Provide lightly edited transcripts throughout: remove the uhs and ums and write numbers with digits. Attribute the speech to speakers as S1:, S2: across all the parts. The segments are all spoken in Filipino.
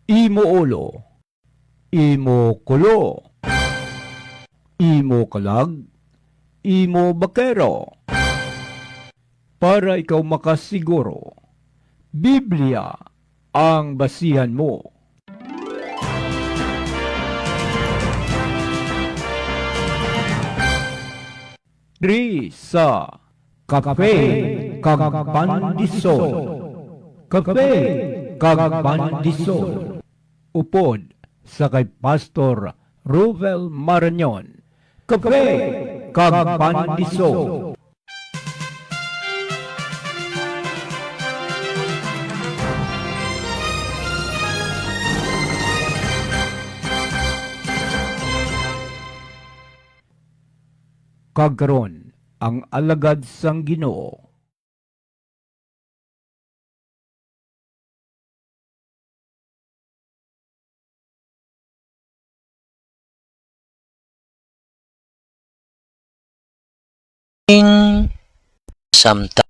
S1: Imo ulo, imo kulo, imo kalag, imo bakero. Para ikaw makasiguro, Biblia ang basihan mo. Diri sa Kape kag Pandisol. Kape kag Pandisol. Upod sa kay Pastor Ruvel Marañon. Kape kag Pandisol. Kagkaron ang alagad sang Ginoo.
S2: Samta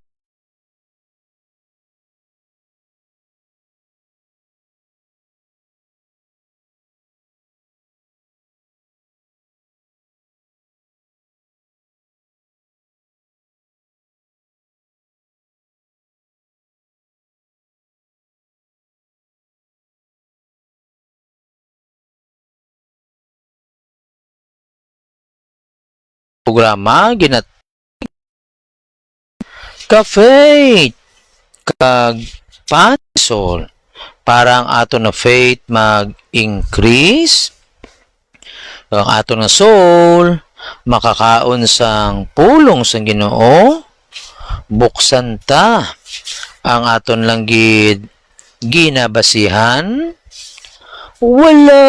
S2: programa ginat ka-faith kag pansol para ang ato na faith mag-increase, ang ato na soul makakaon sang pulong sang Ginoo, buksan ta ang aton lang ginabasihan, wala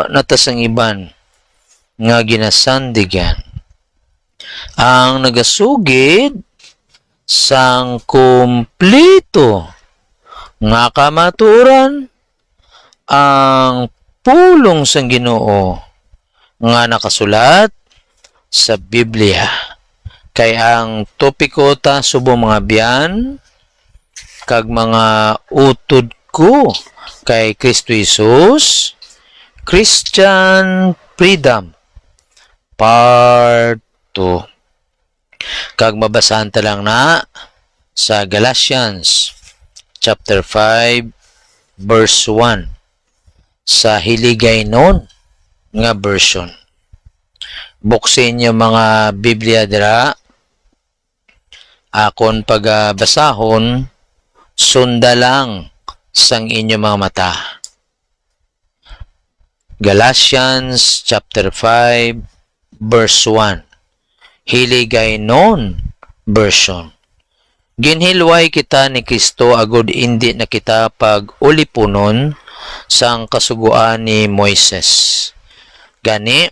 S2: natasang iban nga ginasandigan ang nagasugid sang kumpleto nga kamaturan ang pulong sang Ginoo nga nakasulat sa Biblia. Kay ang topiko ta subong mga biyan kag mga utod ko kay Kristo Jesus, Christian Freedom Part 2. Kag mabasahan ta lang na sa Galatians chapter 5 verse 1 sa Hiligaynon nga version. Buksin niyo mga Biblia dira. Akon pagbasahon, sunda lang sang inyo mga mata. Galatians chapter 5 verse 1. Hiligaynon version. Ginhilway kita ni Kristo agud indi na kita pag-ulipunon sang kasuguan ni Moises. Gani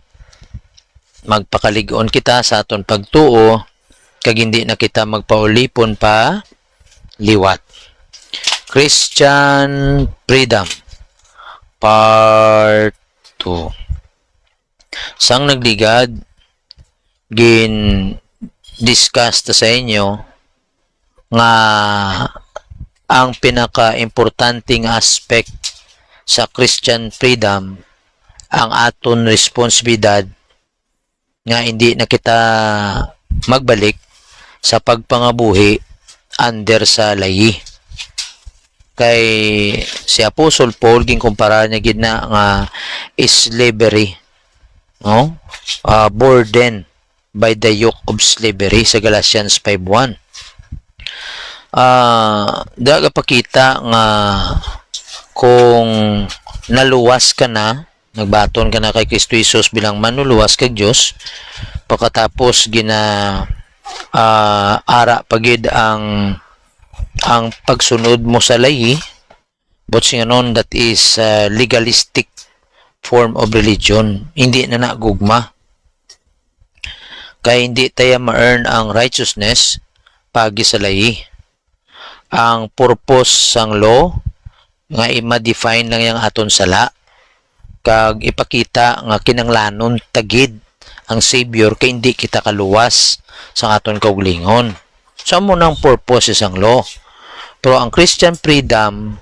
S2: magpakalig-on kita sa aton pagtuo kag hindi na kita magpaulipon pa liwat. Christian Freedom Part 2. Sang nagligad discuss ta sa inyo nga ang pinaka-importanting aspect sa Christian freedom ang aton responsibilidad nga hindi na kita magbalik sa pagpangabuhi under sa layi. Kay si Apostle Paul ginkumpara niya gid na nga slavery, no? Burden by the yoke of slavery sa Galatians 5:1. Daga pakita nga kung naluwas ka na, nagbaton ka na kay Kristo Jesus bilang manuluwas kay Dios, pagkatapos ara pagid ang pagsunod mo sa lahi, but singanon that is legalistic form of religion, hindi na nagugma. Kaya hindi tayo ma-earn ang righteousness pagi sa lahi. Ang purpose sang law nga i-define lang yung aton sala kag ipakita nga kinanglanon tagid ang Savior kay hindi kita kaluwas sa aton kaugalingon. Sa mo nang purpose sang law. Pero ang Christian freedom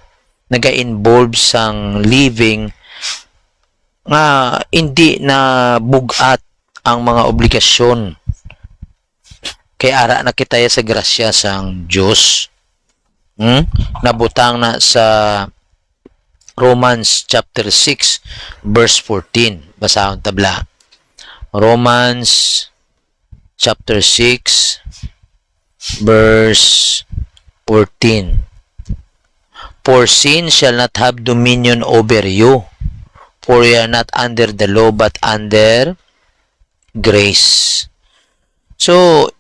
S2: naga-involve sang living nga hindi na bugat ang mga obligasyon kay ara na kita sa grasya sang Dios. Nabutang na sa Romans chapter 6 verse 14. Basahon tabla. Romans chapter 6 verse 14. For sin shall not have dominion over you, for you are not under the law but under grace. So,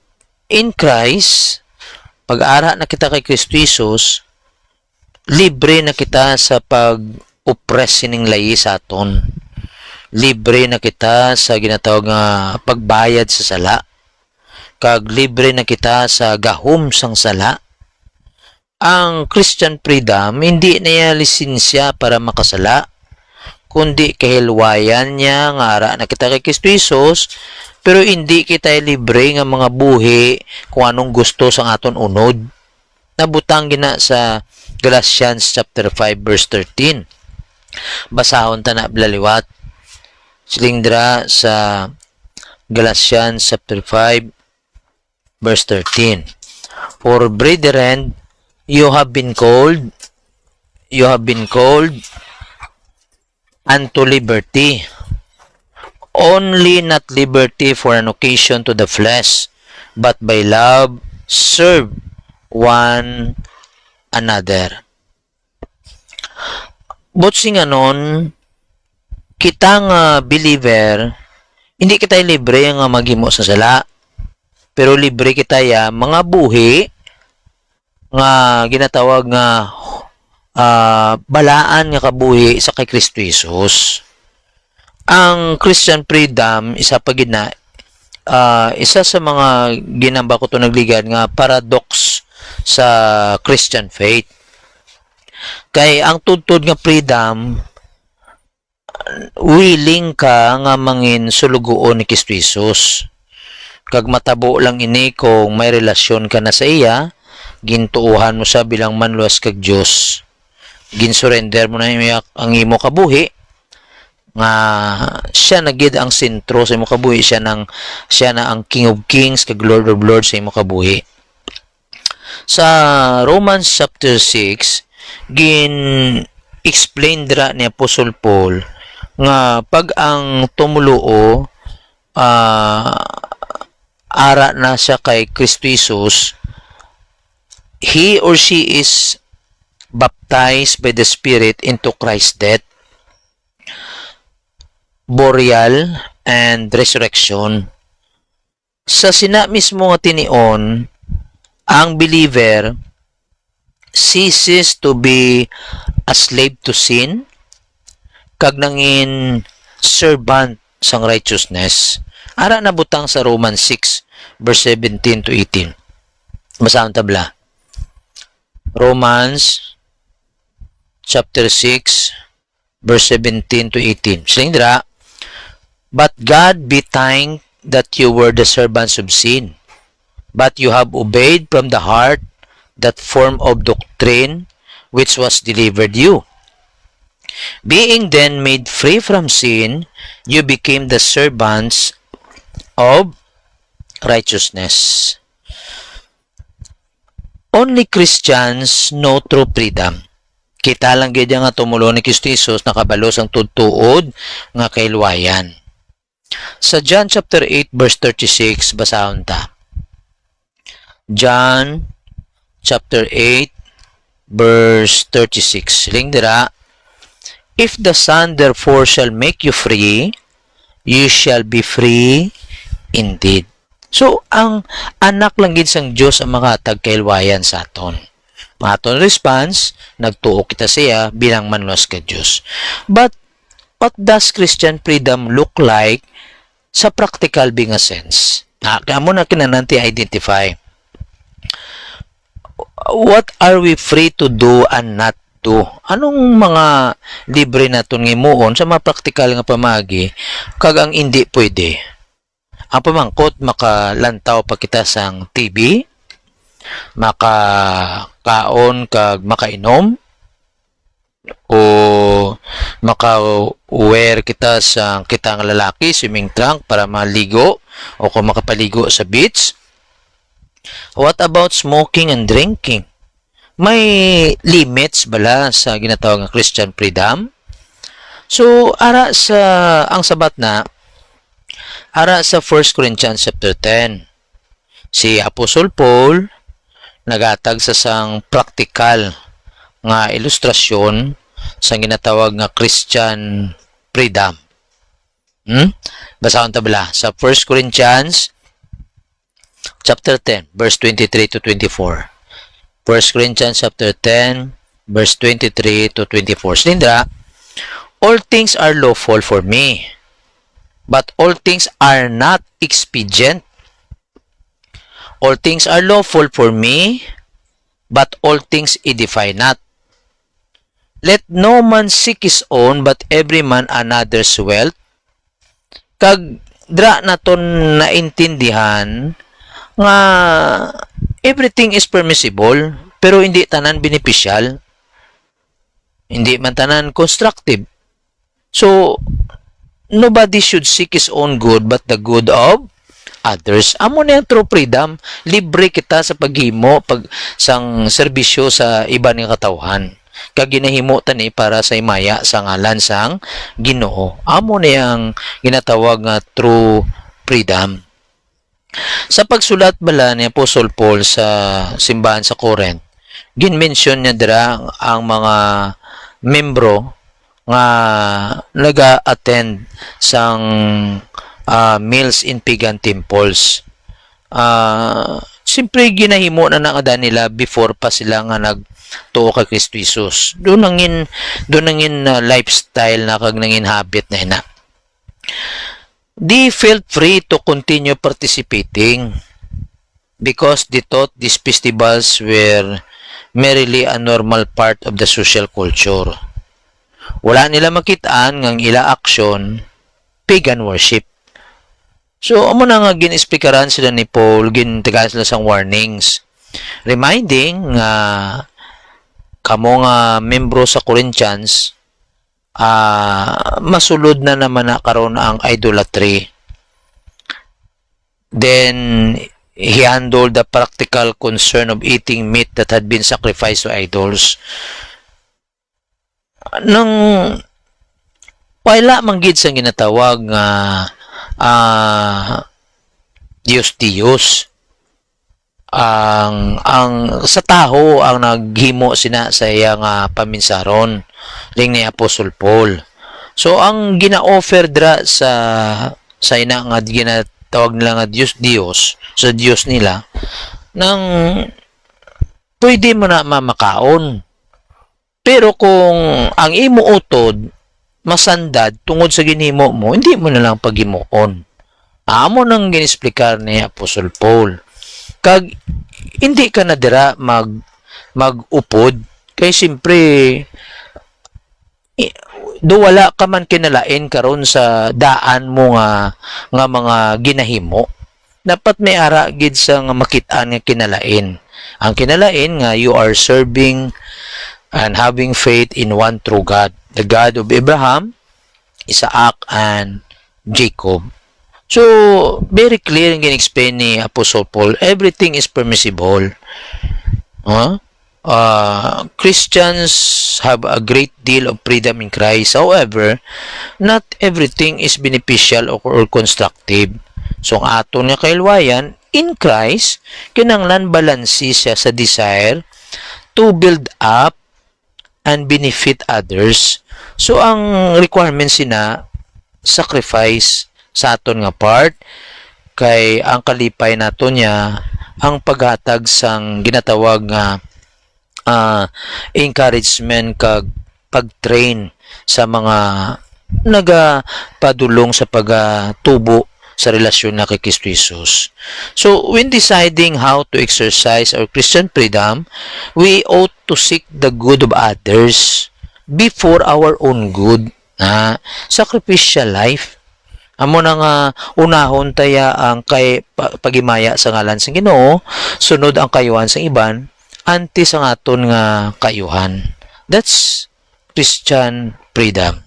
S2: in Christ, pag-ara na kita kay Kristo Jesus, libre na kita sa pag-oppress sining layi sa aton. Libre na kita sa ginatawag nga pagbayad sa sala. Kag libre na kita sa gahom sang sala. Ang Christian freedom, hindi niya lisensya para makasala, kundi kahilwayan niya nga ara na kita kay Kristo Jesus, pero hindi kita libre nga mga buhi kung anong gusto sang aton unod. Nabutang gina sa Galatians chapter 5 verse 13. Basahon ta na blaliwat. Silindra sa Galatians chapter 5 verse 13. For brethren, you have been called unto liberty. Only not liberty for an occasion to the flesh, but by love serve one another. Botsing anon, kita nga believer, hindi kita libre nga maghimo sa sala, pero libre kita ya mga buhi nga ginatawag nga balaan nga kabuhi sa kay Kristo Jesus. Ang Christian freedom isa pa gina isa sa mga ginamba ko to nagligan nga paradox sa Christian faith. Kay ang tudtod nga freedom, willing ka nga mangin sulugoon ni Kristo Jesus. Kag matabo lang ini kung may relasyon ka na sa iya, gintuuhan mo sa bilang manluwas kag Dios. Ginsurrender mo na ang imo kabuhi nga siya na gid ang sentro sa imo kabuhi, siya na ang King of Kings kag Lord of Lords sa imo kabuhi. Sa Romans chapter 6 explain dira ni Apostle Paul nga pag ang tumuluo ara na siya kay Kristo Jesus, he or she is baptized by the Spirit into Christ's death, burial, and resurrection. Sa sina mismo nga tinion, ang believer ceases to be a slave to sin, kag nangin servant sang righteousness. Ara na butang sa Romans 6 verse 17 to 18. Basahon tabla. Romans chapter 6 verse 17 to 18. Silindra, but God be thanked that you were the servants of sin, but you have obeyed from the heart that form of doctrine which was delivered you. Being then made free from sin, you became the servants of righteousness. Only Christians know true freedom. Kita lang gid nga tumulo ni Kristo Jesus nakabalos ang tudtuod nga kailwayan. Sa John chapter 8 verse 36 basahon ta. John chapter 8 verse 36. Ling dira, if the Son therefore shall make you free, you shall be free indeed. So, ang anak lang gid sang Dios ang mga tagkailwayan sa aton. Aton response, nagtuo kita siya bilang manluwas ka Dios. But what does Christian freedom look like sa practical being a sense? Kaya mo na kinananti identify. What are we free to do and not do? Anong mga libre naton ngimuon sa mga practical nga pamagi kag ang hindi pwede? Ang pamangkot, makalantaw pa kita sang TV, makakaon kag makainom, o maka-wear kita sa kitang lalaki, swimming trunk para maligo o kung makapaligo sa beach. What about smoking and drinking? May limits bala sa ginatawag nga Christian freedom? So, ang sabat na, ara sa 1 Corinthians chapter 10, si Apostol Paul nagatag sa sang practical nga ilustrasyon sa ginatawag nga Christian freedom. Basahon ta bala sa 1 Corinthians chapter 10 verse 23 to 24. 1 Corinthians chapter 10 verse 23 to 24. Silindra, all things are lawful for me, but all things are not expedient. All things are lawful for me, but all things edify not. Let no man seek his own, but every man another's wealth. Kag dra naton naintindihan nga everything is permissible, pero hindi tanan beneficial. Hindi man tanan constructive. So, nobody should seek his own good but the good of others. Amo na yung true freedom. Libre kita sa paghimo, sang serbisyo sa iba ng katawhan. Kag ginahimo tani para sa imaya sa ngalan sang Ginoo. Amo na yung ginatawag nga true freedom. Sa pagsulat bala ni Apostle Paul sa simbahan sa Corinth, gin-mention niya dira ang mga membro nga naga-attend sang meals in pagan temples. Simpre ginahimo na nakada nila before pa sila nga nagtuo kay Kristo Jesus. Doon nangin lifestyle na kag nangin habit na ina. They felt free to continue participating because they thought these festivals were merely a normal part of the social culture. Wala nila makitaan ng ila action, pagan worship. So, amo na nga gin-speakaran sila ni Paul, gintagaan sila sang warnings. Reminding nga kamo nga membro sa Corinthians, masulod na naman na karon ang idolatry. Then, he handled the practical concern of eating meat that had been sacrificed to idols. Nang wala manggid sa ginatawag nga Diyos ang sa taho ang naghimo sina sa iyang paminsaron ring ni Apostle Paul. So ang gina-offer dra sa ina nga ginatawag nila nga Diyos sa Diyos nila nang pwede mo na mamakaon. Pero kung ang imo utod masandad tungod sa ginhimo mo, hindi mo na lang paghimuon. Amo nang ginisplikar ni Apostle Paul. Kag hindi ka na dira magupod kay simpre do wala ka man kinalain karon sa daan mo nga mga ginahimo. Dapat may ara gid sa nga makit-an nga kinalain. Ang kinalain nga you are serving and having faith in one true God, the God of Abraham, Isaac, and Jacob. So, very clear and explain ni Apostle Paul, everything is permissible. Christians have a great deal of freedom in Christ. However, not everything is beneficial or constructive. So, ang aton nga kailwayan, in Christ, kinanglan balansi siya sa desire to build up and benefit others. So, ang requirements sina, sacrifice sa aton nga part, kay ang kalipay nato niya, ang paghatag sang ginatawag nga encouragement kag pag-train sa mga nagapadulong sa pagtubo sa relasyon na kay Kristo Jesus. So, when deciding how to exercise our Christian freedom, we ought to seek the good of others before our own good. Sacrificial life. Amo na nga unahon taya ang kay pagimaya sa ngalan sa Ginoo, sunod ang kayuhan sa iban, anti sa aton nga kayuhan. That's Christian freedom.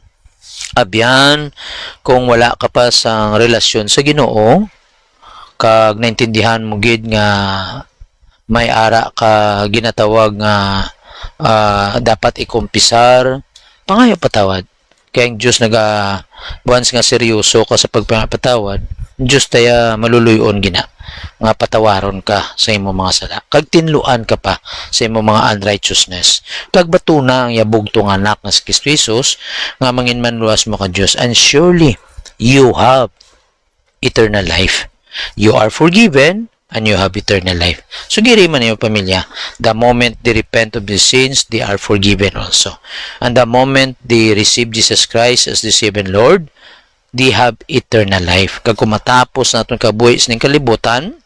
S2: Abyan, kung wala ka pa sa relasyon sa Ginoo, kag naintindihan mo gid nga may ara ka ginatawag nga dapat ikumpisar, pangayo patawad. Kaya ang Diyos once nga seryoso ka sa pagpapatawad, Diyos taya maluluyon gina nga patawaron ka sa imong mga sala. Kag tinluan ka pa sa imong mga unrighteousness. Kag batuna ang yabog tong anak nga si Kristo Jesus nga manginmanluwas mo ka Diyos, and surely you have eternal life. You are forgiven and you have eternal life. So giri man yung pamilya, the moment they repent of their sins, they are forgiven also. And the moment they receive Jesus Christ as the Savior Lord, they have eternal life. Kag kumatapos naton kabuhi sa kalibutan,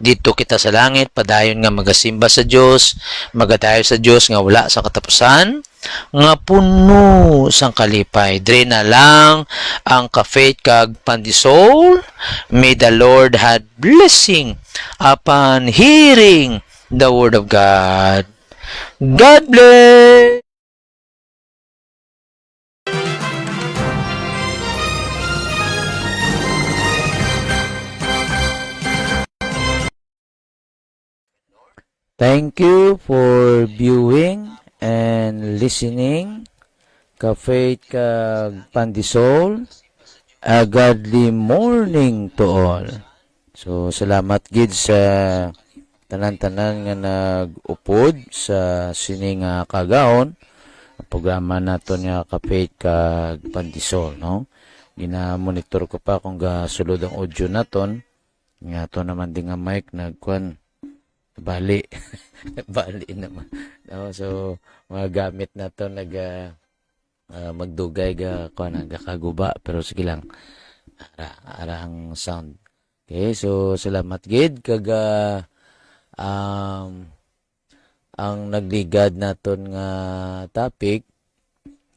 S2: dito kita sa langit, padayon nga magasimba sa Dios, magadayo sa Dios nga wala sa katapusan, nga puno sang kalipay. Dre na lang ang ka-faith kag pandisol. May the Lord had blessing upon hearing the word of God. God bless.
S3: Thank you for viewing and listening. Ka-faith kag pandisol. A godly morning to all. So, salamat gid sa tanan-tanan nga nag-upod sa sining kagaon. Ang programa naton nga ka-faith kag pandisol, no? Gina-monitor ko pa kung gasulod ang audio naton. Nga to naman din nga mic nagkuan bali. Bali naman. No, so, mga gamit na to magdugay kaguba, pero sige lang. Ara ang sound. Okay, so salamat gid kag ang nagligad naton nga topic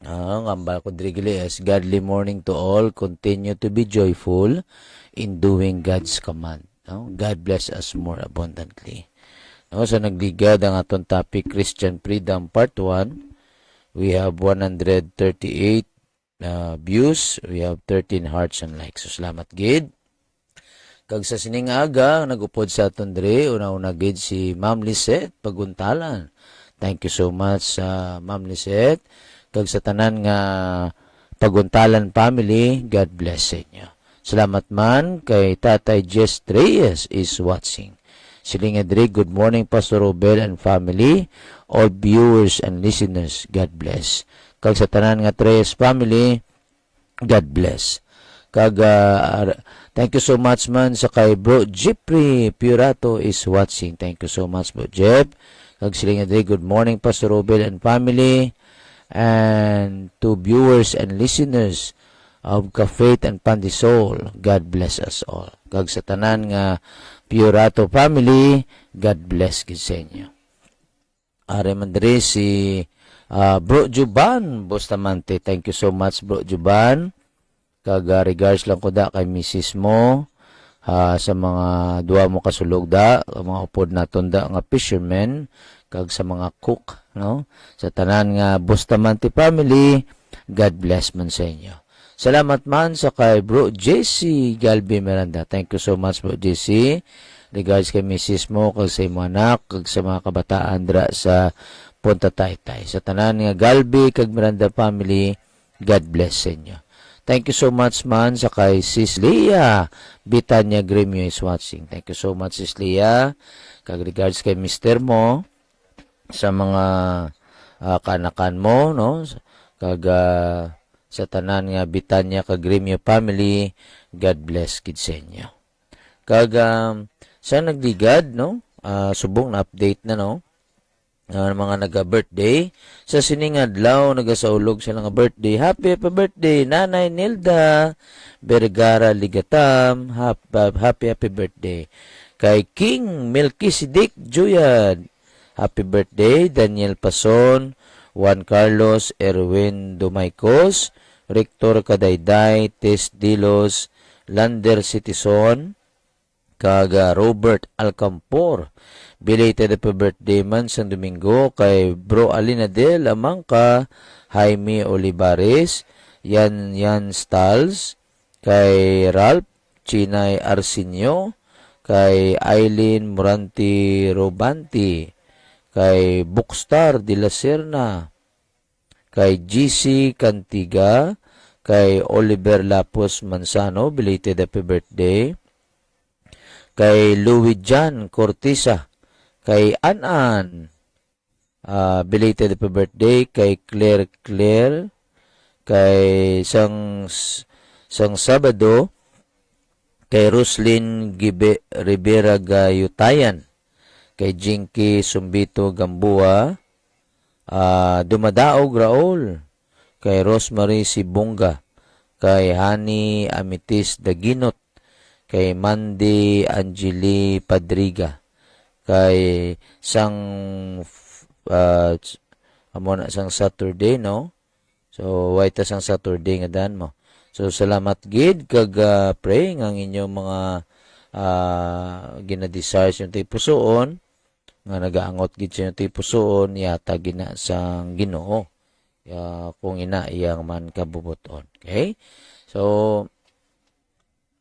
S3: ang ambal ko drigili is godly morning to all, continue to be joyful in doing God's command. No? God bless us more abundantly. No, so nagligad ang aton topic Christian Freedom Part 1. We have 138 views. We have 13 hearts and likes. So salamat gid. Kag sa sining aga nagupod sa aton dre una-una gid si Ma'am Lisette Paguntalan. Thank you so much Ma'am Lisette. Kag sa tanan nga Paguntalan family, God bless sa inyo. Salamat man kay Tatay Jess Reyes is watching. Siling Edri, good morning Pastor Robel and family, all viewers and listeners, God bless. Kag sa tanan nga Reyes family, God bless. Kag thank you so much man sa kay Bro Jeffrey Purato is watching. Thank you so much Bro Jeff. Kag siling Edri, good morning Pastor Robel and family, and to viewers and listeners of Ka-Faith and Pandisol, God bless us all. Kag sa tanan nga Purato family, God bless gid sa inyo. Are mandre si Bro Juban Bustamante. Thank you so much Bro Juban. Kag regards lang ko da kay Mrs. mo sa mga duwa mo kasulog da, mga upod naton da nga fishermen, kag sa mga cook, no? Sa tanan nga Bustamante family, God bless man sa inyo. Salamat man sa kay Bro JC Galbi Miranda. Thank you so much Bro JC. Regards kay Mrs. mo, kag sa imo anak, kag sa mga kabataan dra sa Punta Taytay. Sa tanan nga Galbi kag Miranda family, God bless sa inyo. Thank you so much man sa kay Sis Leah Bitanya Gremio is watching. Thank you so much Sis Leah. Kag regards kay Mr. mo sa mga kanakan mo, no? Kag sa tanan nga Bitanya kag Gremio family, God bless gid sa inyo. Kag sa nagligad, no? Subong na update na, no? Mga naga-birthday sa sining adlaw nagasaulog sila nga birthday. Happy birthday Nanay Nilda Vergara Ligatam. Happy birthday kay King Melchizedek Juyad. Happy birthday Daniel Pason, Juan Carlos Erwin Dumaicos, Rector Kadayday, Tess Dilos, Lander Citizen, kag Robert Alcampor. Belated happy birthday man sa Domingo kay Bro Alinadel Amangka, Jaime Olivares, Yan Stals, kay Ralph Chinay Arsenio, kay Eileen Moranti Robanti, kay Bookstar de la Serna, kay GC Cantiga, kay Oliver Lapos Mansano, belated happy birthday, kay Louis Jan Cortisa, kay Anan, belated happy birthday, kay Claire, kay sang Sabado, kay Roslyn Rivera Gayutayan, kay Jinky Sumbito Gambua, Dumadaog Raul, kay Rosemary Sibunga, kay Hani Amitis Daginot, kay Mandy Angeli Padriga, kay sang Saturday, no? So, white sang Saturday nga dan mo. So, salamat gid kag praying ang inyong mga ginadesires yung tayo pusoon, nga nagaangot gid sa yung tayo pusoon, yata gina sang Ginoo. Kung ina iyang man kabubuton. Okay? So,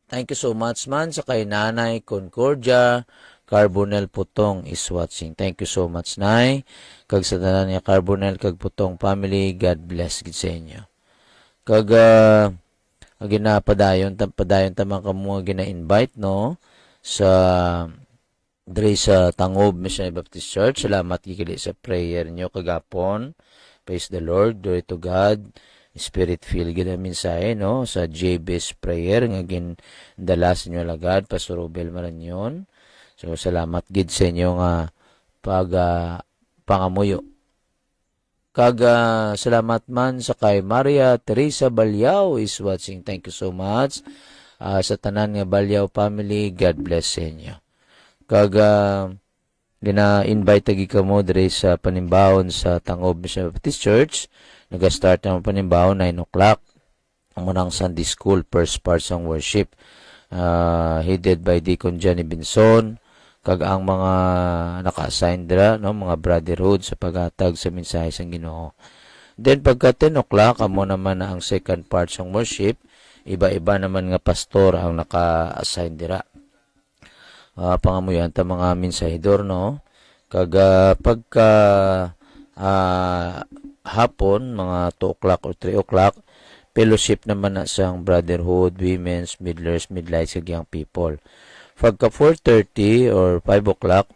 S3: thank you so much man sa kay Nanay Concordia Carbonel Putong is watching. Thank you so much, Nay. Kag sa tanan niya Carbonel kag Putong family, God bless gid sa inyo. Kag padayon tamang kamo gina-invite, no, sa diri sa Tangob Missionary Baptist Church. Salamat gikili sa prayer nyo kagapon. Praise the Lord, glory to God. Spirit-filled gid ang mensahe, no, sa JB's prayer nga gindala sa inyo lagad Pastor Robel Maranyon. So salamat gid sa inyo nga pangamuyo. Kag salamat man sa kay Maria Teresa Balyao is watching. Thank you so much. Sa tanan nga Balyao family, God bless sa inyo. Kag gina-invite tagi kamo diri sa panimbawon sa Tangob Missionary Baptist Church. Naga-start ang panimbawon 9 o'clock. Ang munang Sunday School, first part ng worship. Headed by Deacon Johnny Binson. Kag ang mga naka-assign dira, no, mga brotherhood sa paghatag sa mensahe sang Ginoo. Then pagka 10 o'clock, amo naman na ang second part ng worship. Iba-iba naman nga pastor ang naka-assign dira. Pangamuyan ta mga mensahidor, no. Kag pagka hapon, mga 2 o'clock or 3 o'clock, fellowship naman na sang brotherhood, women's, midlers, midlights, kag young people. Pagka 4:30 or 5 o'clock,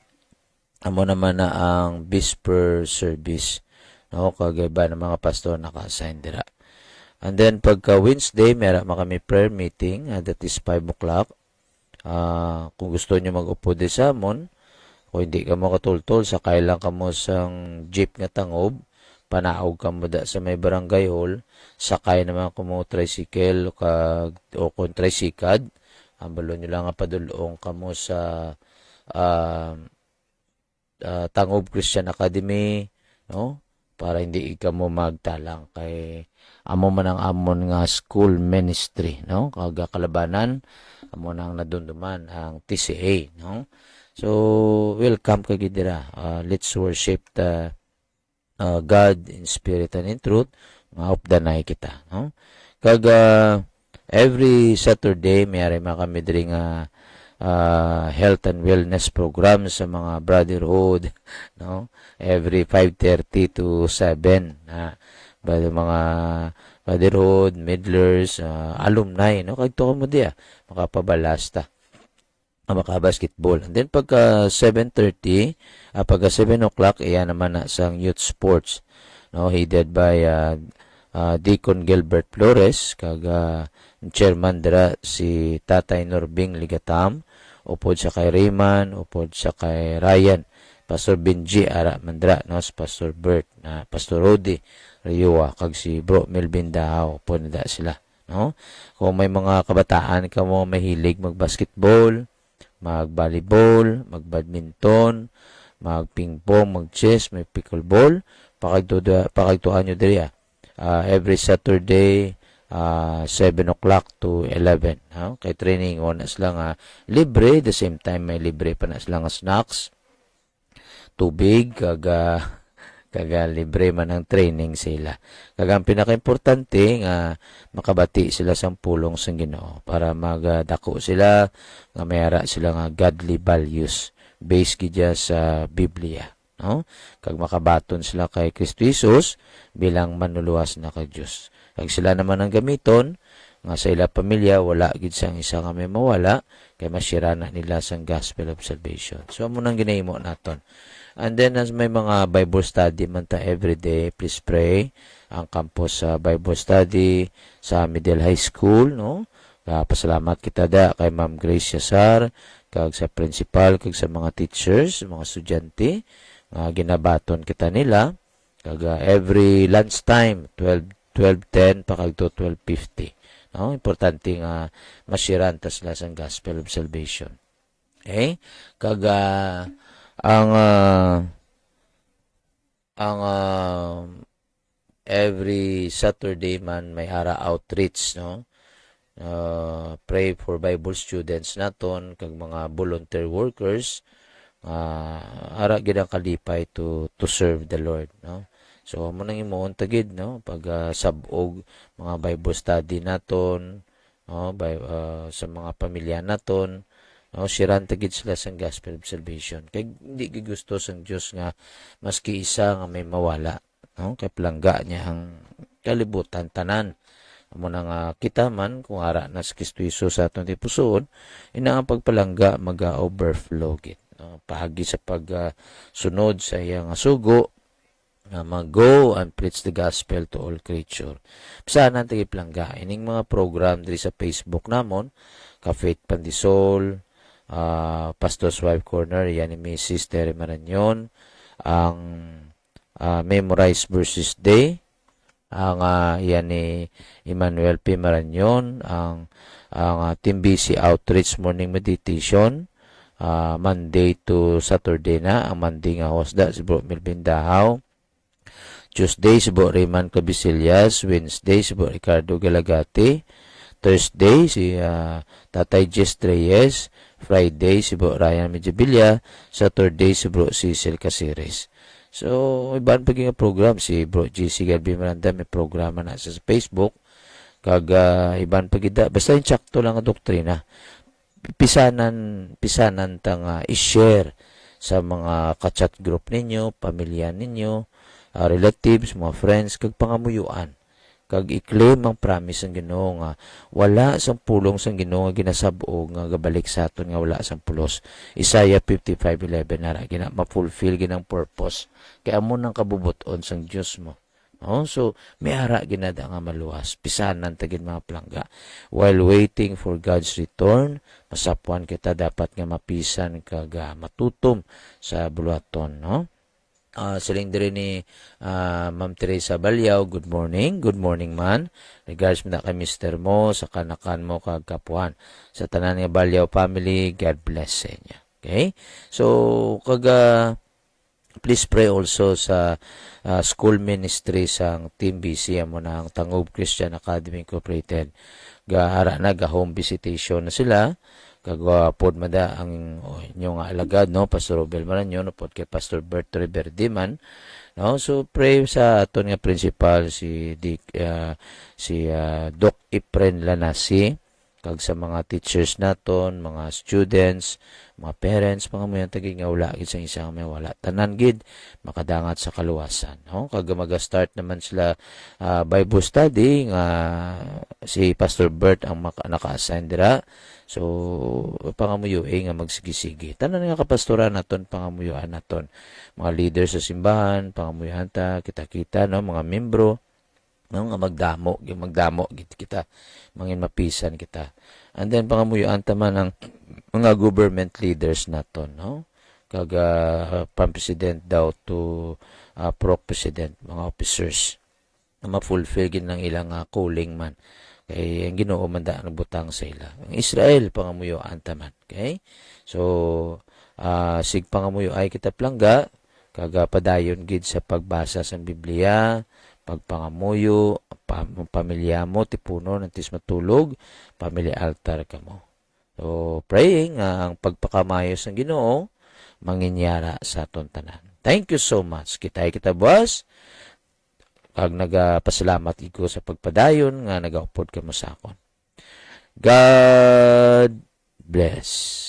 S3: amo naman na ang vesper service, no, kag iba na mga pastor naka-assign dira. And then pagka Wednesday, meron kami prayer meeting, that is 5 o'clock. Kung gusto niyo mag-upo di sa amon, kung hindi ka mo katultol, sakay lang ka mo sang jeep nga Tangob, panaog ka mo da sa may barangay hall, sakay naman ka mo tricycle o kung tricycad, ang balon nyo lang nga padulong ka mo sa Tangob Christian Academy, no? Para hindi ka mo magtalang kay amo man ang amon nga school ministry, no? Kaga kalabanan amo nang nadunduman ang TCA, no? So welcome kay dira. Let's worship the God in spirit and in truth. Maupdanay kita, no? Kaga every Saturday mayari kami diri nga health and wellness program sa mga brotherhood, no? Every 5:30 to 7 mga brotherhood, midlers, alumni, no? Kag to mo dia makapabalasta, makabasketball. And then pagka 7:30, pagka 7 o'clock, iyan naman na sang youth sports, no? Headed by Deacon Gilbert Flores, kag chairman dira si Tatay Norbing Ligatam, upod sa kay Rayman, upod sa kay Ryan, Pastor Benji Ara Mandra, no? Pastor Bert, Pastor Rodi Rayua, kag si Bro Melvin Dao, upod na sila, no? Kung may mga kabataan ka mo mahilig mag-basketball, mag-volleyball, mag-badminton, mag-ping-pong, mag-chess, may pickleball, pakagtuan nyo diri. Every Saturday, 7 o'clock to 11. Kay training o na sila nga libre, the same time may libre pa na sila nga snacks, tubig, kaga libre man ang training sila. Kaga ang pinaka-importante nga makabati sila sa pulong sa Ginoo para magdako sila nga mayara sila nga godly values based gidya sa Biblia. No? Kag makabaton sila kay Kristo Jesus bilang manluluwas na kay Dios. Kag sila naman ang gamiton nga sa ila pamilya wala gid sang isa nga may mawala kay masira na nila sang gospel of salvation. So amo nang ginahimo naton. And then, as may mga Bible study man ta everyday, please pray. Ang campus sa Bible study sa Middle High School, no? Pasalamat kita da kay Ma'am Grace Yasar, kag sa principal, kag sa mga teachers, mga estudyante, ginabaton kita nila. Kag every lunchtime, 12:10 pa kag to 12:50. No? Importante nga masiran ta sila sa gospel of salvation. Okay? Kag ang every Saturday man may ara outreach, no? Pray for Bible students naton kag mga volunteer workers ara gid ang kalipay to serve the Lord, no? So amo nang imuon tagid, no? Pag sabog mga Bible study naton, no? Sa mga pamilya naton, no, siran tagid sila sa gospel of salvation. Kay hindi gusto sang Dios nga maski isa nga may mawala, no? Kay palangga niya ang kalibutan tanan. Amo nang kita man kung ara na sa Kristo Jesus sa aton tipusoon, ina ang pagpalangga mag-overflow gid. No? Pahagi sa pagsunod sa iyang sugo nga mag-go and preach the gospel to all creature. Saan natin ipalangga ining mga program diri sa Facebook namon, ka Faith Pandisol, Pastor's Wife Corner, yan ni Sister Maranyon, ang Memorize Verses Day, ang yan ni Emmanuel P. Maranyon, ang Team BC Outreach Morning Meditation, Monday to Saturday na, ang Monday nga hosda si Bro Melvin Dahaw, Tuesday si Bro Raymond Cabisillas, Wednesday si Bro Ricardo Galagati, Thursday si Tatay Jess Reyes, Friday si Bro Ryan Medjabilla, Saturday si Bro Cecil Caceres. So, ibang paging program si Bro GC Galbi Miranda may programa na sa Facebook. Kag ibang pagida basta yung tsakto lang ang doktrina. Pisanan tang i-share sa mga ka-chat group ninyo, pamilya ninyo, relatives, mga friends, kag pangamuyuan. Kag i-claim ang promise ng Ginoo nga wala sang pulong sang Ginoo nga ginasab-o nga gabalik sa aton nga wala sang pulos. Isaiah 55:11 nara gina ma-fulfill ginang purpose kay amo nang kabubuton sang Dios mo. No? So may ara ginada nga maluwas pisanan tagid mga plangga. While waiting for God's return, masapuan kita dapat nga mapisan kag matutom sa buluhaton, no? Siling diri ni Ma'am Teresa Balyaw, good morning man. Regards mo na kay Mr. mo, sa kanakan mo kag kapuhan. Sa tanan nga Balyaw family, God bless sa inyo. Okay? So, please pray also sa school ministry sang Team BC mo na ang Tangob Christian Academy Incorporated. Gahara na, home visitation na sila. Kagwapod mada ang inyong alagad, no? Pastor Robel Maranyon, no? Pod kay Pastor Bert Riverde man, no? So pray sa aton nga principal si Doc Ipren Lanasi, kag sa mga teachers naton, mga students, mga parents, mga mga tagi nga wala gid sa isang may wala tanan gid makadangat sa kaluwasan, no? Kag mag-start naman sila Bible study nga si Pastor Bert ang naka-assign dira. So, pangamuyuin nga magsigisigi. Tanan nga kapastoran naton, pangamuyuan naton. Mga leaders sa simbahan, pangamuyuhan ta, kita-kita, no? Mga membro, no? Nga magdamo kita, mangin mapisan kita. And then, pangamuyuan ta man ang mga government leaders naton, no? Kag from president daw to pro-president, mga officers, na ma-fulfill gin ng ilang calling man. Kay ang Ginoo man da butang sa ila. Ang Israel pangamuyuan taman. Okay? So sig pangamuyo ay kita plangga kag padayon gid sa pagbasa sa Biblia, pagpangamuyo, pamilya mo, tipuno, nantis matulog, pamilya altar ka mo. So, praying ang pagpakamayos ng Ginoo, manginyara sa aton tanan. Thank you so much. Kita boss. Kag nagapasalamat ko sa pagpadayon nga nagaupod ka mo sa akon. God bless.